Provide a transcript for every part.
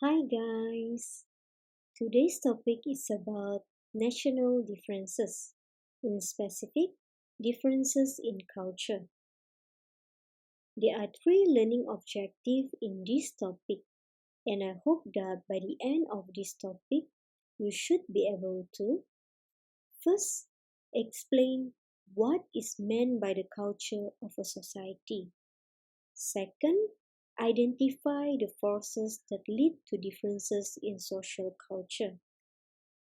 Hi guys! Today's topic is about national differences, in specific, differences in culture. There are three learning objectives in this topic, and I hope that by the end of this topic, you should be able to first explain what is meant by the culture of a society. Second, identify the forces that lead to differences in social culture.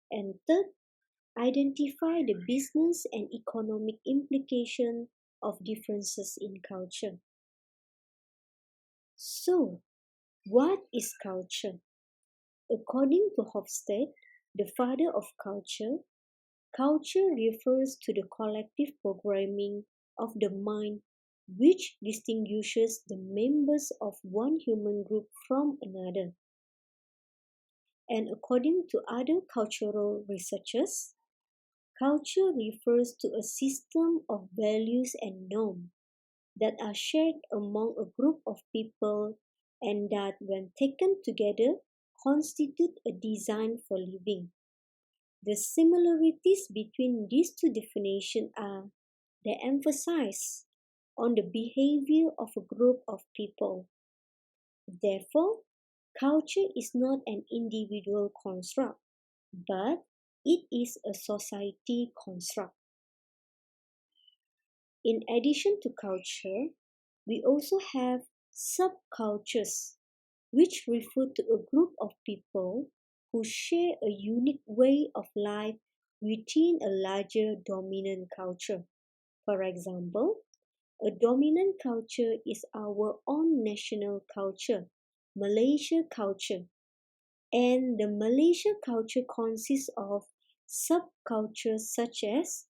And third, identify the business and economic implication of differences in culture. So, what is culture? According to Hofstede, the father of culture, culture refers to the collective programming of the mind which distinguishes the members of one human group from another. And according to other cultural researchers, culture refers to a system of values and norms that are shared among a group of people and that, when taken together, constitute a design for living. The similarities between these two definitions are they emphasize on the behavior of a group of people. Therefore, culture is not an individual construct, but it is a society construct. In addition to culture, we also have subcultures, which refer to a group of people who share a unique way of life within a larger dominant culture. For example, a dominant culture is our own national culture, Malaysia culture, and the Malaysia culture consists of subcultures such as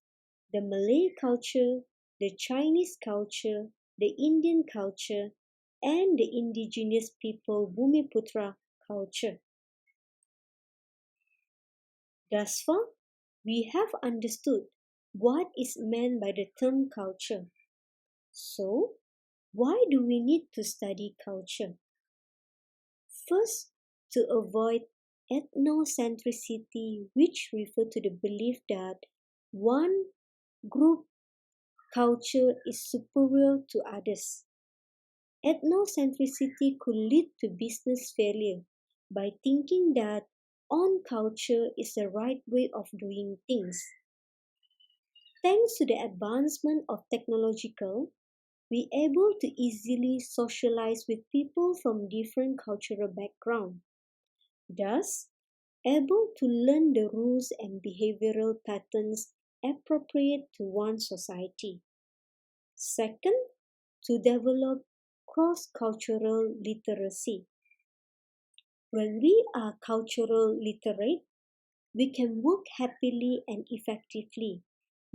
the Malay culture, the Chinese culture, the Indian culture, and the indigenous people Bumiputra culture. Thus far, we have understood what is meant by the term culture. So, why do we need to study culture? First, to avoid ethnocentricity, which refer to the belief that one group culture is superior to others. Ethnocentricity could lead to business failure by thinking that own culture is the right way of doing things. Thanks to the advancement of technological, we able to easily socialize with people from different cultural backgrounds. Thus, able to learn the rules and behavioral patterns appropriate to one society. Second, to develop cross-cultural literacy. When we are cultural literate, we can work happily and effectively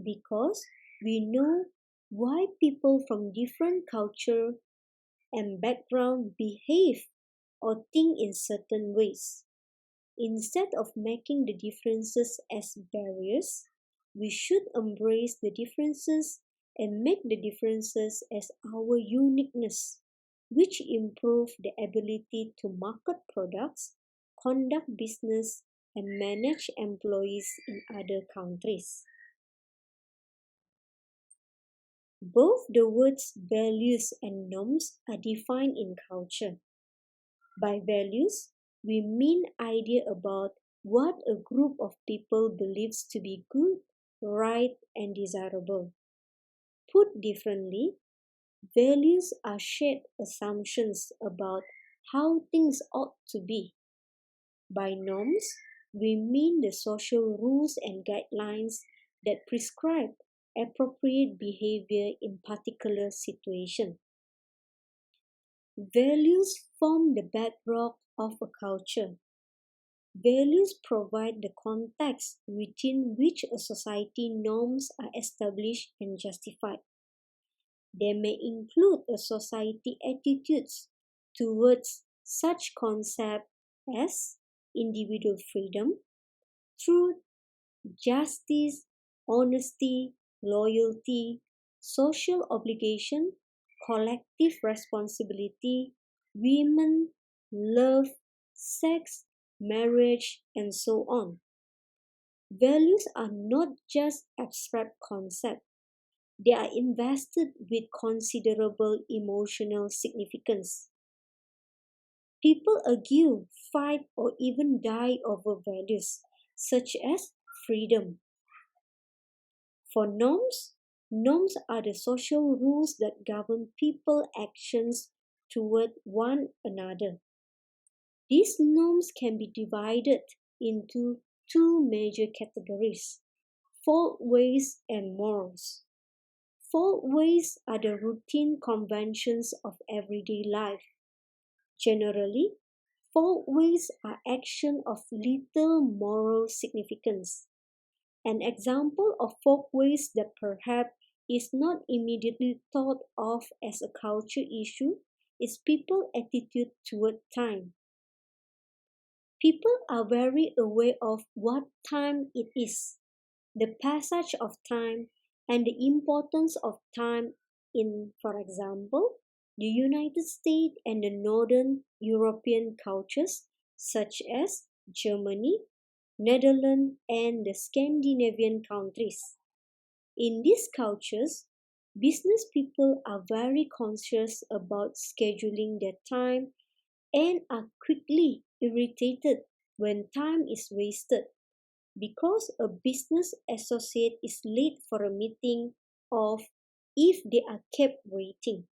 because we know why people from different culture and background behave or think in certain ways. Instead of making the differences as barriers, we should embrace the differences and make the differences as our uniqueness, which improve the ability to market products, conduct business, and manage employees in other countries. Both the words values and norms are defined in culture. By values, we mean idea about what a group of people believes to be good, right, and desirable. Put differently, values are shared assumptions about how things ought to be. By norms, we mean the social rules and guidelines that prescribe appropriate behavior in particular situations. Values form the bedrock of a culture. Values provide the context within which a society norms are established and justified. They may include a society attitudes towards such concepts as individual freedom, truth, justice, honesty, loyalty, social obligation, collective responsibility, women, love, sex, marriage, and so on. Values are not just abstract concepts, they are invested with considerable emotional significance. People argue, fight, or even die over values such as freedom. For norms are the social rules that govern people's actions toward one another. These norms can be divided into two major categories: fault ways and morals. Fault ways are the routine conventions of everyday life. Generally, fault ways are actions of little moral significance. An example of fault ways that perhaps is not immediately thought of as a culture issue is people's attitude toward time. People are very aware of what time it is, the passage of time, and the importance of time in, for example, the United States and the Northern European cultures such as Germany, Netherlands, and the Scandinavian countries. In these cultures, business people are very conscious about scheduling their time and are quickly irritated when time is wasted because a business associate is late for a meeting or if they are kept waiting.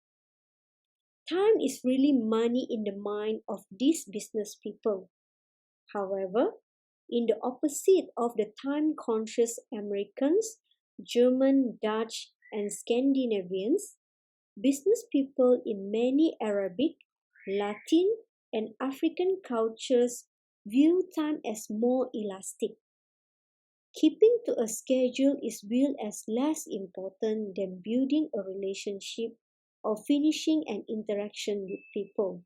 Time is really money in the mind of these business people. However, in the opposite of the time conscious Americans, German, Dutch, and Scandinavians, business people in many Arabic, Latin, and African cultures view time as more elastic. Keeping to a schedule is viewed as less important than building a relationship or finishing an interaction with people.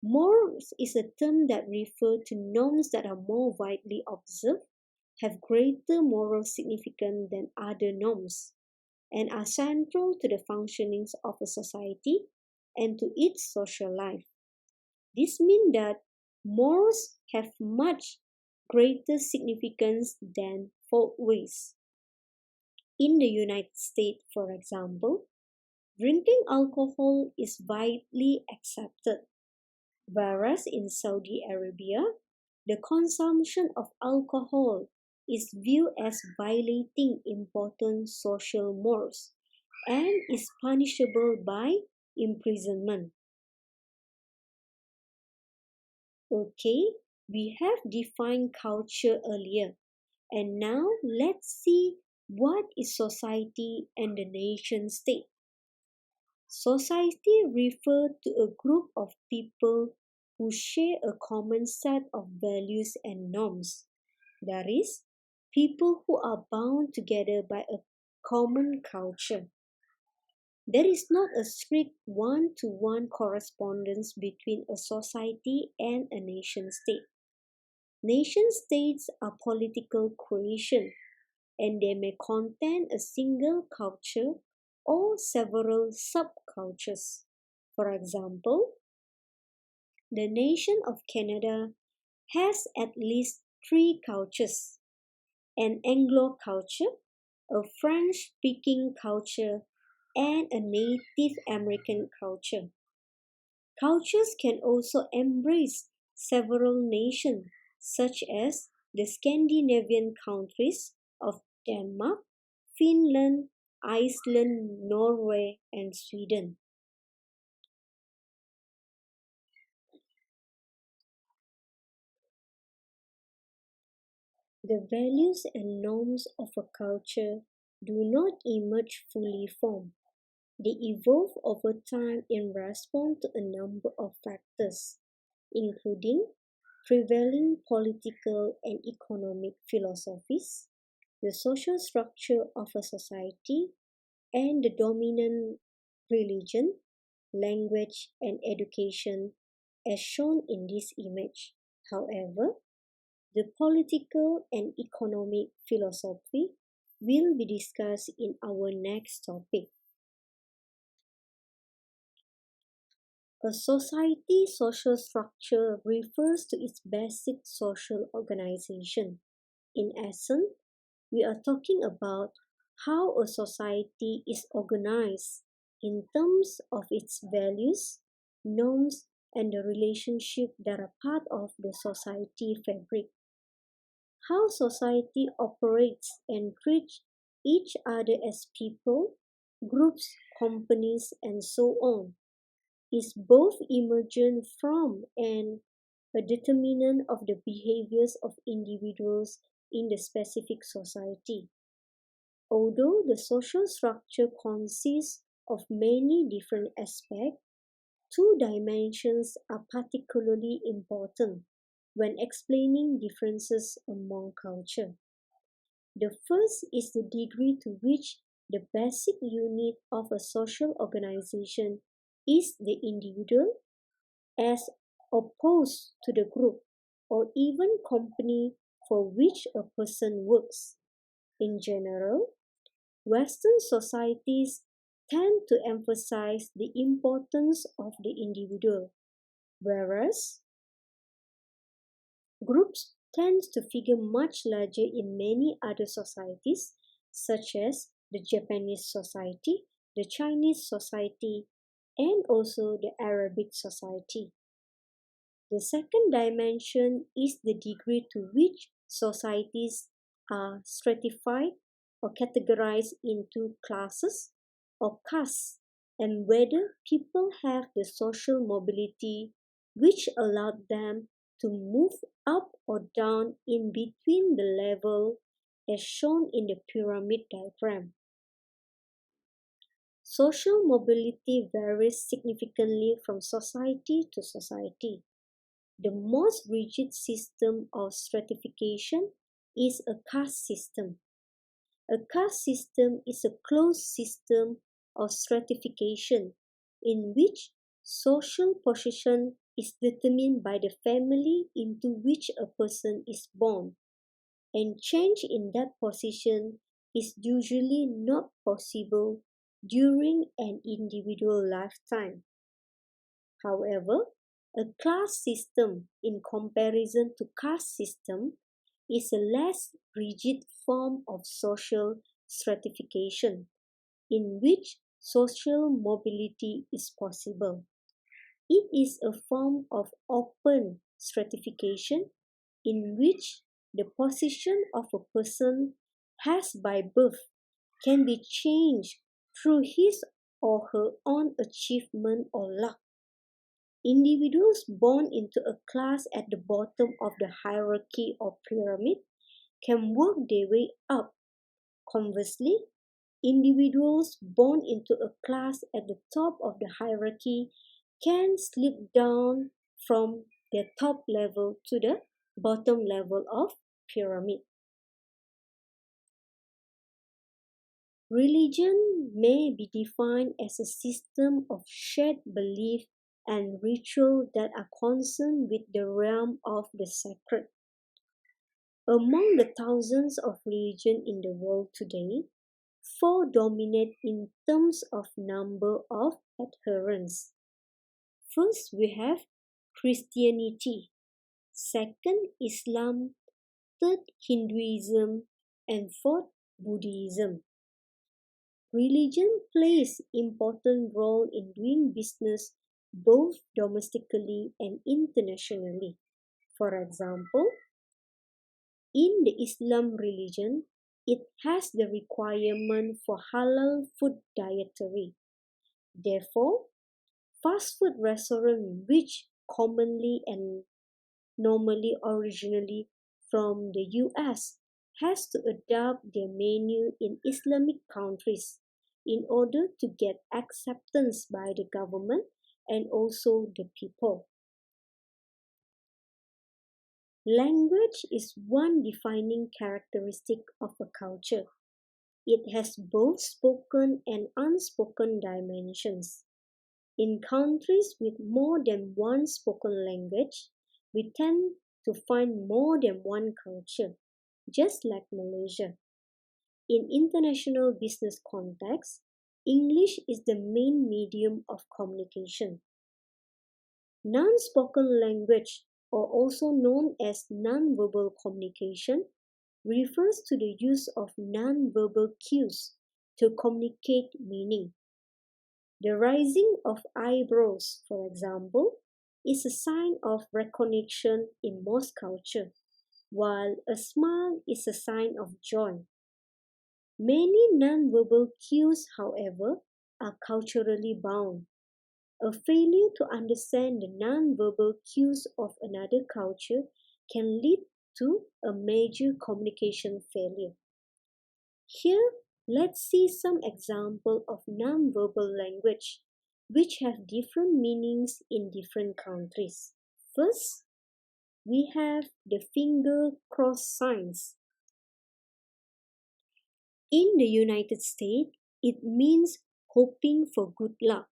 Morals is a term that refers to norms that are more widely observed, have greater moral significance than other norms, and are central to the functionings of a society and to its social life. This means that morals have much greater significance than fault ways. In the United States, for example, drinking alcohol is widely accepted, whereas in Saudi Arabia, the consumption of alcohol is viewed as violating important social mores and is punishable by imprisonment. Okay, we have defined culture earlier, and now let's see what is society and the nation state. Society refers to a group of people who share a common set of values and norms. That is, people who are bound together by a common culture. There is not a strict one to one correspondence between a society and a nation state. Nation states are political creation and they may contain a single culture or several subcultures. For example, the nation of Canada has at least three cultures: an Anglo culture, a French speaking culture, and a Native American culture. Cultures can also embrace several nations, such as the Scandinavian countries of Denmark, Finland, Iceland, Norway, and Sweden. The values and norms of a culture do not emerge fully formed. They evolve over time in response to a number of factors, including prevailing political and economic philosophies, the social structure of a society, and the dominant religion, language, and education as shown in this image. However, the political and economic philosophy will be discussed in our next topic. A society social structure refers to its basic social organization. In essence, we are talking about how a society is organized in terms of its values, norms, and the relationships that are part of the society fabric. How society operates and treats each other as people, groups, companies, and so on is both emergent from and a determinant of the behaviors of individuals in the specific society. Although the social structure consists of many different aspects, two dimensions are particularly important when explaining differences among culture. The first is the degree to which the basic unit of a social organization is the individual as opposed to the group or even company for which a person works. In general, Western societies tend to emphasize the importance of the individual, whereas groups tend to figure much larger in many other societies, such as the Japanese society, the Chinese society, and also the Arabic society. The second dimension is the degree to which societies are stratified or categorized into classes or castes, and whether people have the social mobility which allowed them to move up or down in between the level as shown in the pyramid diagram. Social mobility varies significantly from society to society. The most rigid system of stratification is a caste system. A caste system is a closed system of stratification in which social position is determined by the family into which a person is born, and change in that position is usually not possible during an individual lifetime. However, a class system in comparison to caste system is a less rigid form of social stratification in which social mobility is possible. It is a form of open stratification in which the position of a person has by birth can be changed through his or her own achievement or luck. Individuals born into a class at the bottom of the hierarchy or pyramid can work their way up. Conversely, individuals born into a class at the top of the hierarchy can slip down from their top level to the bottom level of pyramid. Religion may be defined as a system of shared belief and ritual that are concerned with the realm of the sacred. Among the thousands of religions in the world today, four dominate in terms of number of adherents. First, we have Christianity. Second, Islam. Third, Hinduism. And fourth, Buddhism. Religion plays important role in doing business both domestically and internationally. For example, in the Islam religion, it has the requirement for halal food dietary. Therefore, fast food restaurants which commonly and normally originally from the US has to adapt their menu in Islamic countries in order to get acceptance by the government and also the people. Language is one defining characteristic of a culture. It has both spoken and unspoken dimensions. In countries with more than one spoken language, we tend to find more than one culture, just like Malaysia. In international business contexts, English is the main medium of communication. Non-spoken language, or also known as non-verbal communication, refers to the use of non-verbal cues to communicate meaning. The raising of eyebrows, for example, is a sign of recognition in most cultures, while a smile is a sign of joy. Many nonverbal cues, however, are culturally bound. A failure to understand the nonverbal cues of another culture can lead to a major communication failure. Here, let's see some examples of nonverbal language which have different meanings in different countries. First, we have the finger cross signs. In the United States, it means hoping for good luck.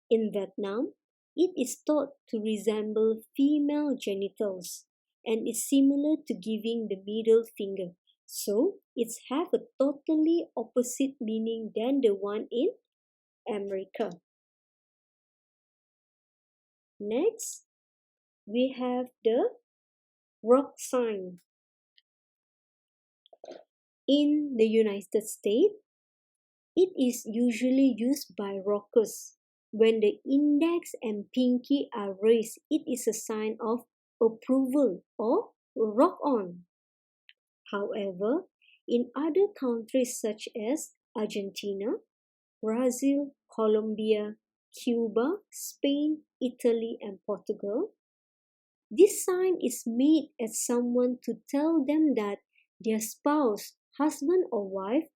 In Vietnam, it is thought to resemble female genitals and is similar to giving the middle finger. So, it's have a totally opposite meaning than the one in America. Next, we have the rock sign. In the United States, it is usually used by rockers. When the index and pinky are raised, it is a sign of approval or rock on. However, in other countries such as Argentina, Brazil, Colombia, Cuba, Spain, Italy, and Portugal, this sign is made as someone to tell them that their spouse, husband, or wife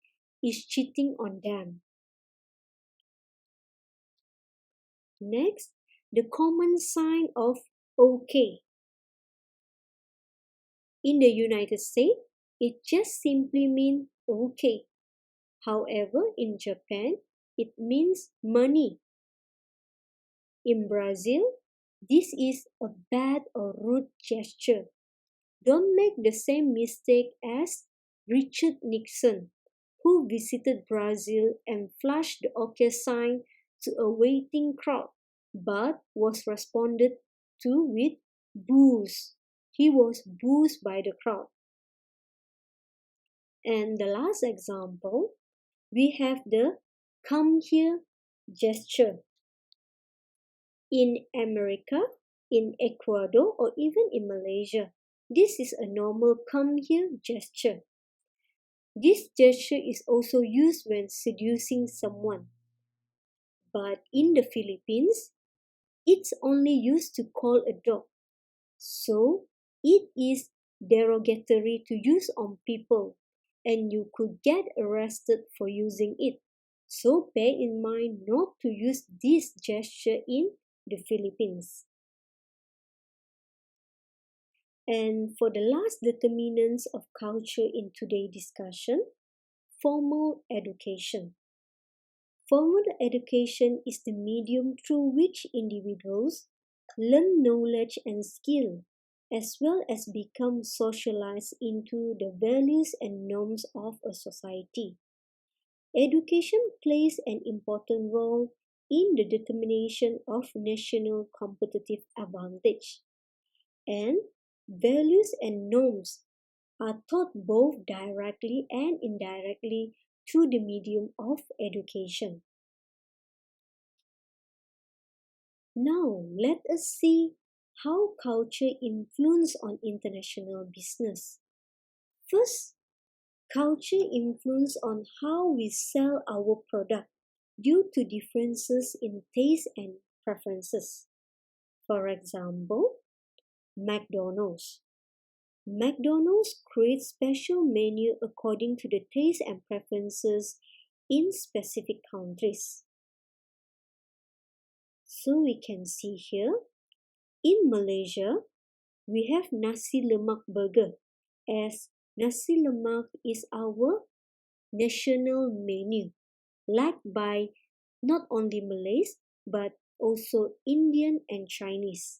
is cheating on them. Next, the common sign of OK. In the United States, it just simply means OK. However, in Japan, it means money. In Brazil, this is a bad or rude gesture. Don't make the same mistake as Richard Nixon, who visited Brazil and flashed the OK sign to a waiting crowd, but was responded to with boos. He was booed by the crowd. And the last example, we have the come here gesture. In America, in Ecuador, or even in Malaysia, this is a normal come here gesture. This gesture is also used when seducing someone. But in the Philippines, it's only used to call a dog. So, it is derogatory to use on people, and you could get arrested for using it. So, bear in mind not to use this gesture in the Philippines. And for the last determinants of culture in today's discussion, formal education. Formal education is the medium through which individuals learn knowledge and skill, as well as become socialized into the values and norms of a society. Education plays an important role in the determination of national competitive advantage, and values and norms are taught both directly and indirectly through the medium of education. Now, let us see how culture influence on international business. First, culture influence on how we sell our product due to differences in taste and preferences. For example, McDonald's. McDonald's creates special menu according to the taste and preferences in specific countries. So we can see here, in Malaysia, we have nasi lemak burger, as nasi lemak is our national menu, liked by not only Malays but also Indian and Chinese.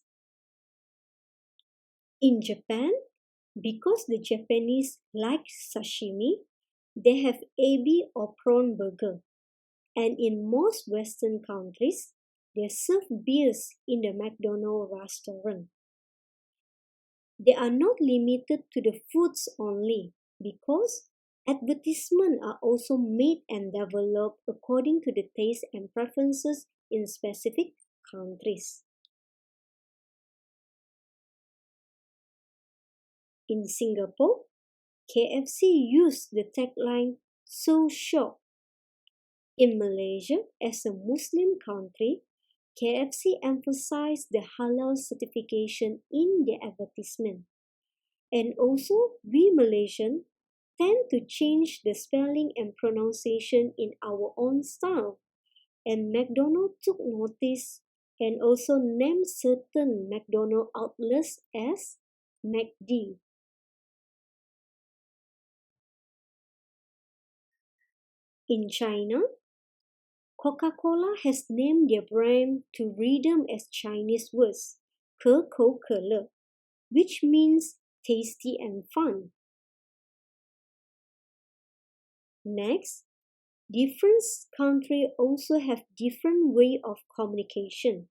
In Japan, because the Japanese like sashimi, they have ebi or prawn burger. And in most Western countries, they serve beers in the McDonald's restaurant. They are not limited to the foods only because advertisements are also made and developed according to the taste and preferences in specific countries. In Singapore, KFC used the tagline "So Shop." In Malaysia, as a Muslim country, KFC emphasized the halal certification in their advertisement. And also, we Malaysians tend to change the spelling and pronunciation in our own style. And McDonald took notice and also named certain McDonald outlets as McD. In China, Coca-Cola has named their brand to rhythm as Chinese words, 可口可乐, which means tasty and fun. Next, different countries also have different way of communication,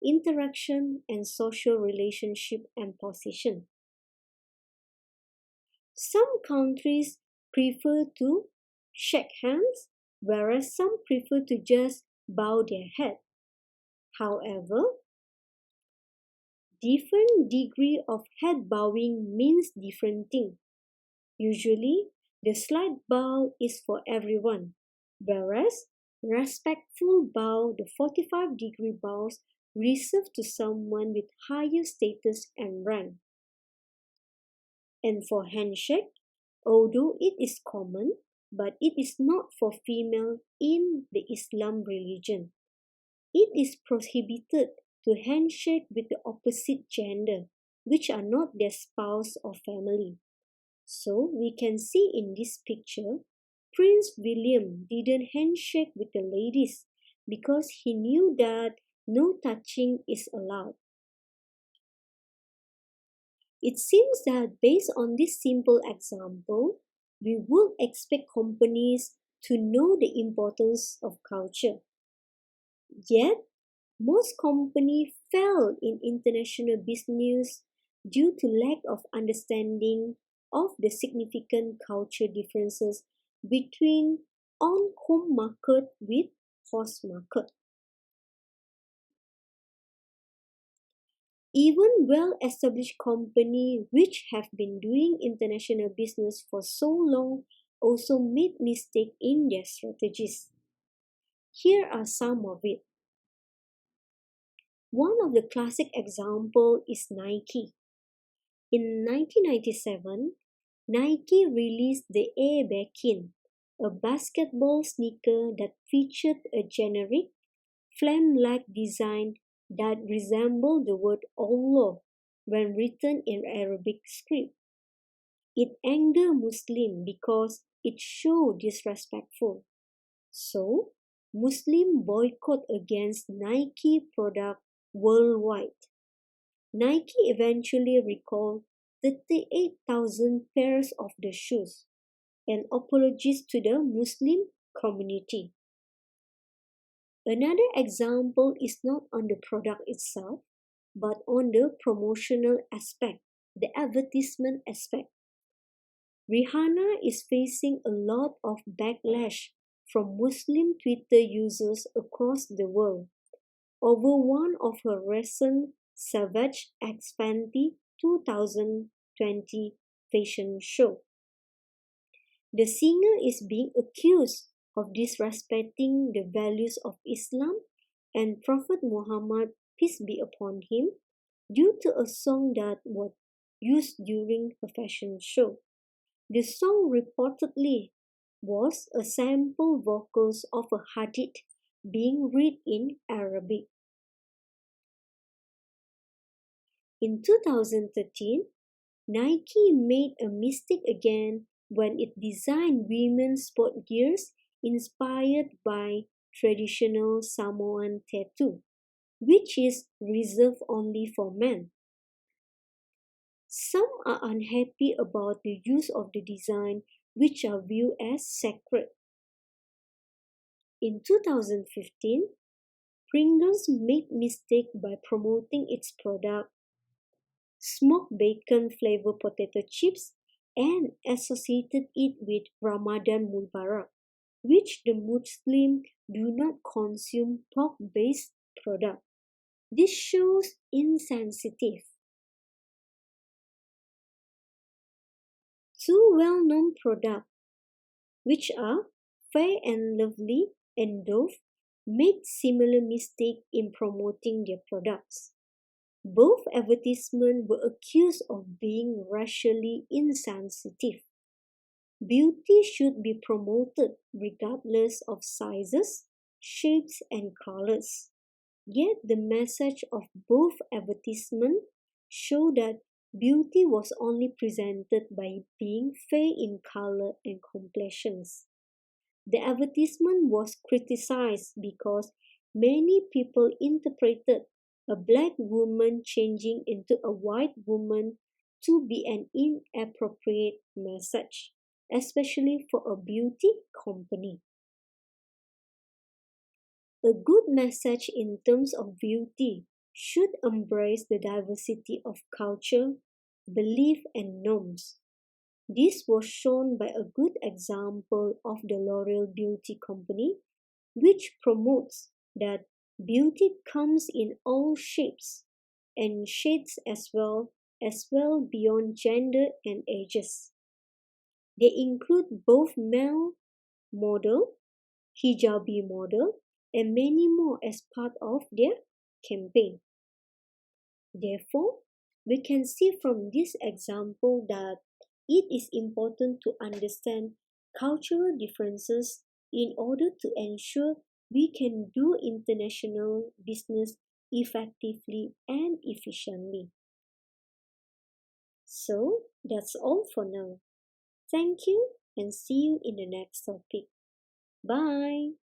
interaction, and social relationship and position. Some countries prefer to shake hands, whereas some prefer to just bow their head. However, different degree of head bowing means different thing. Usually, the slight bow is for everyone, whereas respectful bow, the 45-degree bows, reserved to someone with higher status and rank. And for handshake, although it is common, but it is not for female in the Islam religion. It is prohibited to handshake with the opposite gender, which are not their spouse or family. So we can see in this picture, Prince William didn't handshake with the ladies because he knew that no touching is allowed. It seems that based on this simple example, we would expect companies to know the importance of culture. Yet, most companies fail in international business due to lack of understanding of the significant culture differences between on-home market with host market. Even well-established companies which have been doing international business for so long also made mistakes in their strategies. Here are some of it. One of the classic examples is Nike. In 1997, Nike released the Air Beacon, a basketball sneaker that featured a generic, flame-like design that resembled the word Allah when written in Arabic script. It angered Muslims because it showed disrespectful. So, Muslims boycott against Nike product worldwide. Nike eventually recalled 38,000 pairs of the shoes and apologized to the Muslim community. Another example is not on the product itself, but on the promotional aspect, the advertisement aspect. Rihanna is facing a lot of backlash from Muslim Twitter users across the world over one of her recent Savage X Fenty 2020 fashion show. The singer is being accused of disrespecting the values of Islam and Prophet Muhammad, peace be upon him, due to a song that was used during a fashion show. The song reportedly was a sample vocals of a hadith being read in Arabic. In 2013, Nike made a mistake again when it designed women's sport gears inspired by traditional Samoan tattoo, which is reserved only for men. Some are unhappy about the use of the design, which are viewed as sacred. In 2015, Pringles made mistake by promoting its product smoked bacon flavored potato chips and associated it with Ramadan Mubarak, which the Muslims do not consume pork-based product. This shows insensitive. Two well-known products, which are Fair and Lovely and Dove, made similar mistake in promoting their products. Both advertisements were accused of being racially insensitive. Beauty should be promoted regardless of sizes, shapes, and colors. Yet the message of both advertisements show that beauty was only presented by being fair in color and complexions. The advertisement was criticized because many people interpreted a black woman changing into a white woman to be an inappropriate message, especially for a beauty company. A good message in terms of beauty should embrace the diversity of culture, belief, and norms. This was shown by a good example of the L'Oreal Beauty Company, which promotes that beauty comes in all shapes and shades as well beyond gender and ages. They include both male model, hijabi model, and many more as part of their campaign. Therefore, we can see from this example that it is important to understand cultural differences in order to ensure we can do international business effectively and efficiently. So, that's all for now. Thank you and see you in the next topic. Bye.